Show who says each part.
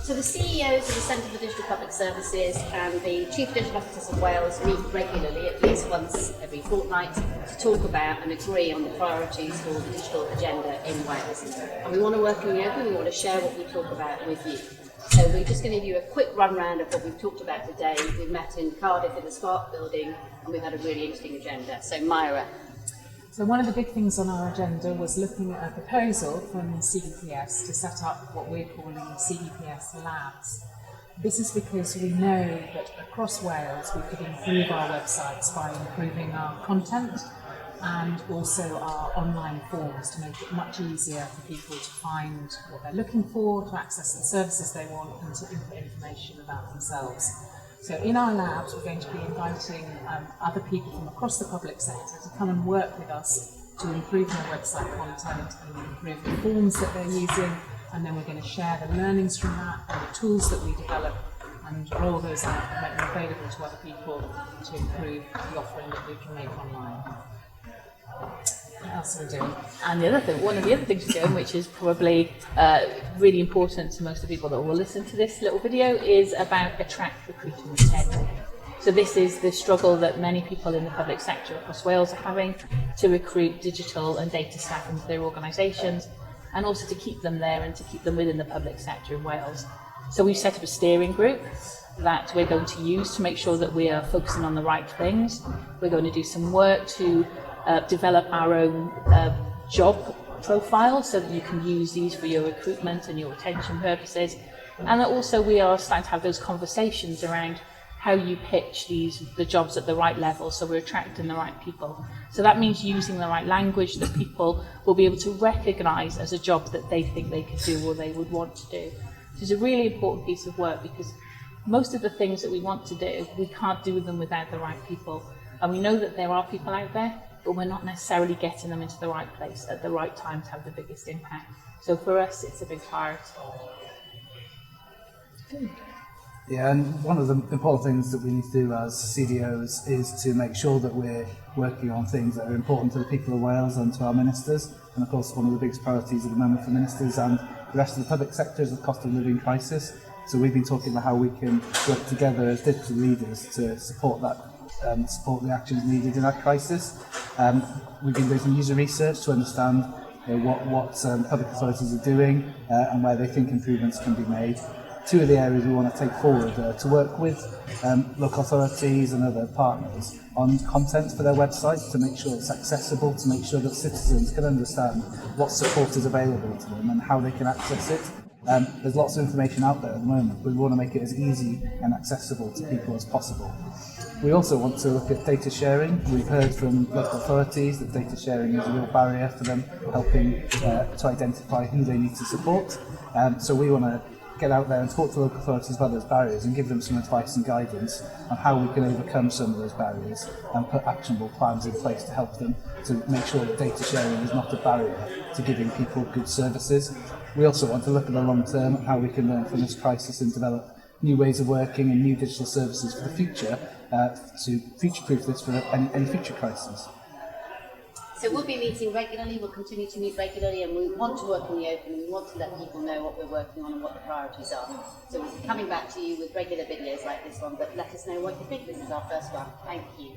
Speaker 1: So the CEOs of the Centre for Digital Public Services and the Chief Digital Officers of Wales meet regularly, at least once every fortnight, to talk about and agree on the priorities for the digital agenda in Wales. And we want to work in the open, we want to share what we talk about with you. So we're just going to give you a quick run round of what we've talked about today. We've met in Cardiff in the Spark building and we've had a really interesting agenda. So Myra.
Speaker 2: So one of the big things on our agenda was looking at a proposal from CDPS to set up what we're calling CDPS Labs. This is because we know that across Wales we could improve our websites by improving our content and also our online forms to make it much easier for people to find what they're looking for, to access the services they want and to input information about themselves. So in our labs, we're going to be inviting other people from across the public sector to come and work with us to improve their website content and improve the forms that they're using, and then we're going to share the learnings from that and the tools that we develop and roll those out and make them available to other people to improve the offering that we can make online. What else are we doing?
Speaker 3: And one of the other things we're doing, which is probably really important to most of the people that will listen to this little video, is about attract, recruit and retain. So this is the struggle that many people in the public sector across Wales are having to recruit digital and data staff into their organisations, and also to keep them there and to keep them within the public sector in Wales. So we've set up a steering group that we're going to use to make sure that we are focusing on the right things. We're going to do some work to develop our own job profile so that you can use these for your recruitment and your retention purposes. And that also we are starting to have those conversations around how you pitch the jobs at the right level, so we're attracting the right people. So that means using the right language that people will be able to recognise as a job that they think they could do or they would want to do. Which is a really important piece of work, because most of the things that we want to do, we can't do them without the right people. And we know that there are people out there, but we're not necessarily getting them into the right place at the right time to have the biggest impact. So for us, it's a big priority.
Speaker 2: Good.
Speaker 4: Yeah, and one of the important things that we need to do as CDOs is to make sure that we're working on things that are important to the people of Wales and to our ministers. And of course, one of the biggest priorities at the moment for ministers and the rest of the public sector is the cost of living crisis. So we've been talking about how we can work together as digital leaders to support that. Support the actions needed in that crisis. We've been doing some user research to understand what public authorities are doing and where they think improvements can be made. Two of the areas we want to take forward to work with local authorities and other partners on content for their websites to make sure it's accessible, to make sure that citizens can understand what support is available to them and how they can access it. There's lots of information out there at the moment, but we want to make it as easy and accessible to people as possible. We also want to look at data sharing. We've heard from local authorities that data sharing is a real barrier for them, helping to identify who they need to support. So we want to get out there and talk to local authorities about those barriers and give them some advice and guidance on how we can overcome some of those barriers and put actionable plans in place to help them to make sure that data sharing is not a barrier to giving people good services. We also want to look at the long term, how we can learn from this crisis and develop new ways of working and new digital services for the future to future-proof this for any future crises.
Speaker 1: So we'll be meeting regularly, we'll continue to meet regularly, and we want to work in the open, and we want to let people know what we're working on and what the priorities are. So we'll be coming back to you with regular videos like this one, but let us know what you think. This is our first one. Thank you.